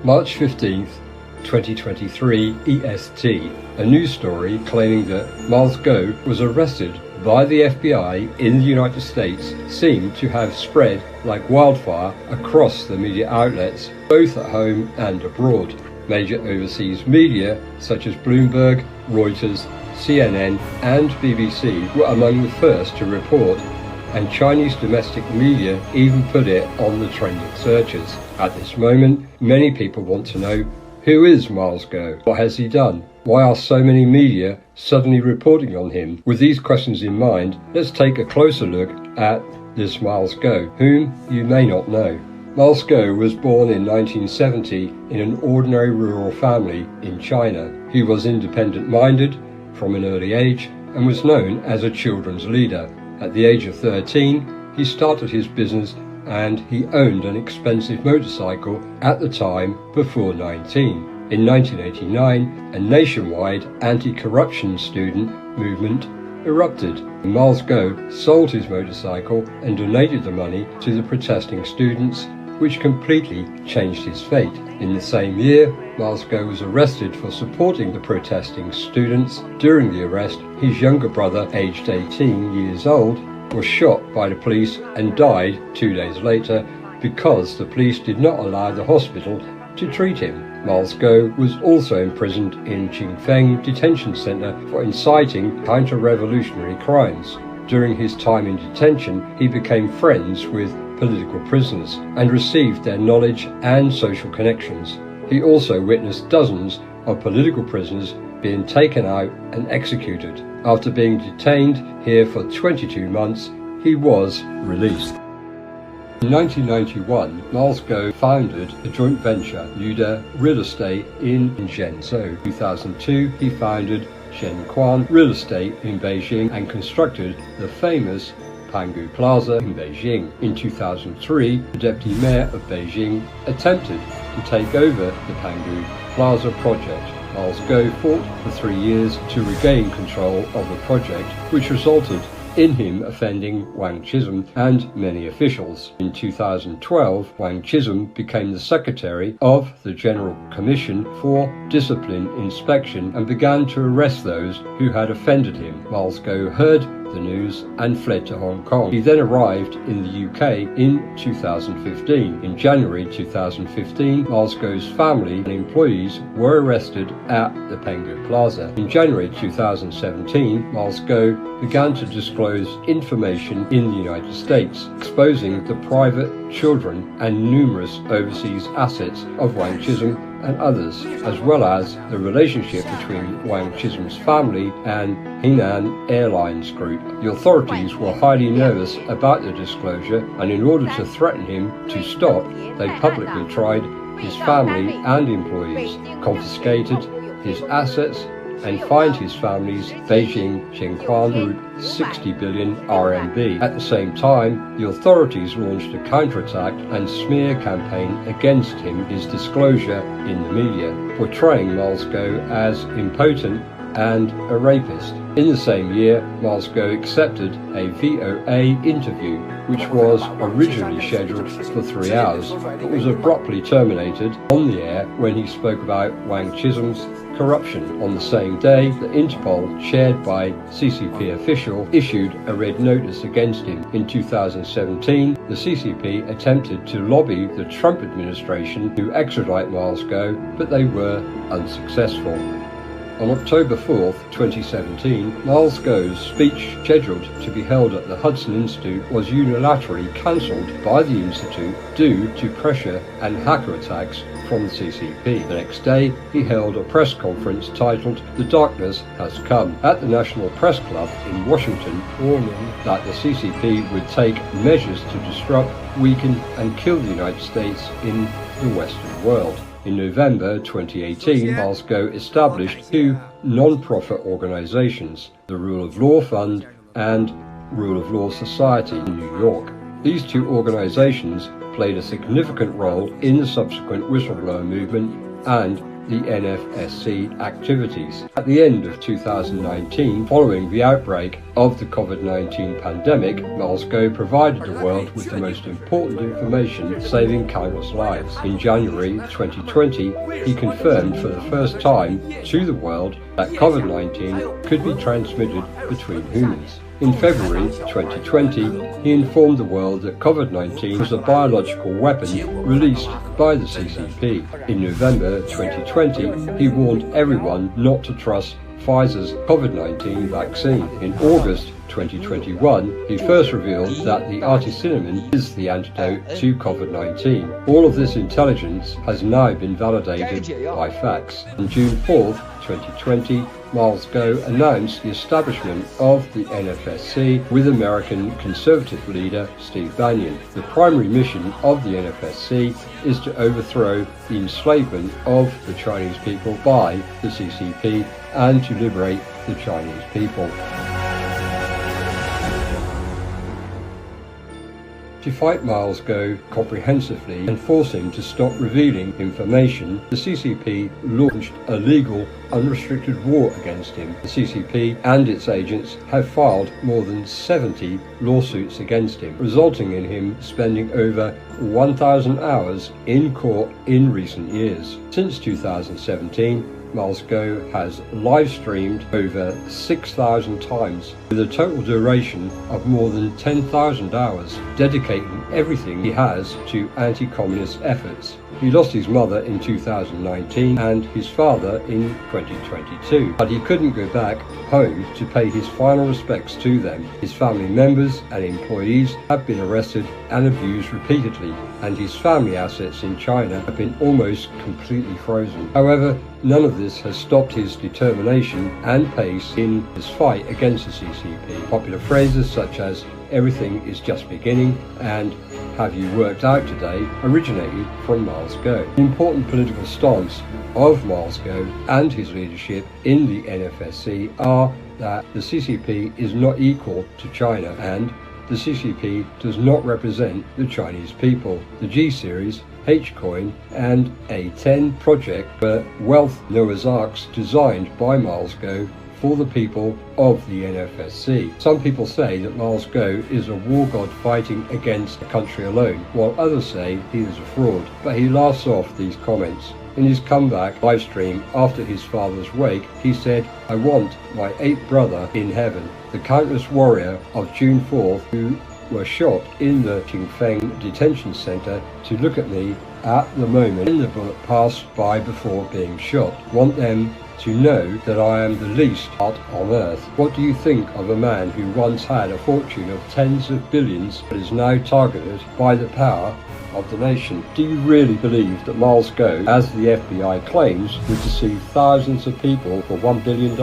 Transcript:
March 15th, 2023 EST, a news story claiming that Miles Guo was arrested by the FBI in the United States seemed to have spread like wildfire across the media outlets, both at home and abroad. Major overseas media such as Bloomberg, Reuters, CNN and BBC were among the first to report, and Chinese domestic media even put it on the trending searches. At this moment, many people want to know, who is Miles Guo? What has he done? Why are so many media suddenly reporting on him? With these questions in mind, let's take a closer look at this Miles Guo, whom you may not know. Miles Guo was born in 1970 in an ordinary rural family in China. He was independent-minded from an early age and was known as a children's leader. At the age of 13, he started his business and he owned an expensive motorcycle at the time before 19. In 1989, a nationwide anti-corruption student movement erupted. Miles Guo sold his motorcycle and donated the money to the protesting students, which completely changed his fate. In the same year, Miles Guo was arrested for supporting the protesting students. During the arrest, his younger brother, aged 18 years old, was shot by the police and died 2 days later because the police did not allow the hospital to treat him. Miles Guo was also imprisoned in Qingfeng Detention Center for inciting counter-revolutionary crimes. During his time in detention, he became friends with political prisoners and received their knowledge and social connections. He also witnessed dozens of political prisoners being taken out and executed. After being detained here for 22 months, he was released. In 1991, Miles Guo founded a joint venture, Yude Real Estate in Zhenzhou. In 2002, he founded Zhenquan Real Estate in Beijing and constructed the famous Pangu Plaza in Beijing. In 2003, the deputy mayor of Beijing attempted to take over the Pangu Plaza project. Miles Guo fought for 3 years to regain control of the project, which resulted in him offending Wang Chisholm and many officials. In 2012, Wang Chisholm became the secretary of the General Commission for Discipline Inspection and began to arrest those who had offended him. Miles Guo heard the news and fled to Hong Kong. He then arrived in the UK in 2015. In January 2015, Miles Guo's family and employees were arrested at the Pangu Plaza. In January 2017, Miles Guo began to disclose information in the United States, exposing the private children and numerous overseas assets of Wang Chisholm and others, as well as the relationship between Wang Chisholm's family and Hainan Airlines Group. The authorities were highly nervous about the disclosure, and in order to threaten him to stop, they publicly tried his family and employees, confiscated his assets, and fined his family's Beijing Zhenquan Group 60 billion RMB. At the same time, the authorities launched a counterattack and smear campaign against him, his disclosure in the media, portraying Miles Guo as impotent and a rapist. In the same year, Miles Guo accepted a VOA interview, which was originally scheduled for 3 hours, but was abruptly terminated on the air when he spoke about Wang Chisholm's corruption. On the same day, the Interpol, chaired by CCP official, issued a red notice against him. In 2017, the CCP attempted to lobby the Trump administration to extradite Miles Guo, but they were unsuccessful. On October 4th, 2017, Miles Guo's speech scheduled to be held at the Hudson Institute was unilaterally cancelled by the Institute due to pressure and hacker attacks from the CCP. The next day, he held a press conference titled "The Darkness Has Come" at the National Press Club in Washington, warning that the CCP would take measures to disrupt, weaken and kill the United States in the Western world. In November 2018, Miles Guo established 2 non-profit organizations, the Rule of Law Fund and Rule of Law Society in New York. These 2 organizations played a significant role in the subsequent whistleblower movement and the NFSC activities. At the end of 2019, following the outbreak of the COVID-19 pandemic, Miles Guo provided the world with the most important information, saving countless lives. In January 2020, he confirmed for the first time to the world that COVID-19 could be transmitted between humans. In February 2020, he informed the world that COVID-19 was a biological weapon released by the CCP. In November 2020, he warned everyone not to trust Pfizer's COVID-19 vaccine. In August 2021, he first revealed that the artemisinin is the antidote to COVID-19. All of this intelligence has now been validated by facts. On June 4th, 2020, Miles Guo announced the establishment of the NFSC with American conservative leader Steve Bannon. The primary mission of the NFSC is to overthrow the enslavement of the Chinese people by the CCP and to liberate the Chinese people. To fight Miles Guo comprehensively and force him to stop revealing information, the CCP launched a legal, unrestricted war against him. The CCP and its agents have filed more than 70 lawsuits against him, resulting in him spending over 1,000 hours in court in recent years. Since 2017, Miles Guo has live-streamed over 6,000 times, with a total duration of more than 10,000 hours, dedicating everything he has to anti-communist efforts. He lost his mother in 2019 and his father in 2022, but he couldn't go back home to pay his final respects to them. His family members and employees have been arrested and abused repeatedly, and his family assets in China have been almost completely frozen. However, none of this has stopped his determination and pace in his fight against the CCP. Popular phrases such as "everything is just beginning" and "have you worked out today" originated from Miles Guo. The important political stance of Miles Guo and his leadership in the NFSC are that the CCP is not equal to China and the CCP does not represent the Chinese people. The G-Series, H-Coin and A10 project were wealth Noah's Arks designed by Miles Guo for the people of the NFSC. Some people say that Miles Guo is a war god fighting against a country alone, while others say he is a fraud, but he laughs off these comments. In his comeback livestream after his father's wake, he said, "I want my 8th brother in heaven." The countless warrior of June 4th who were shot in the Qingfeng detention center to look at me at the moment when the bullet passed by before being shot. Want them to know that I am the least heart on earth. What do you think of a man who once had a fortune of tens of billions but is now targeted by the power of the nation? Do you really believe that Miles Guo, as the FBI claims, would deceive thousands of people for $1 billion?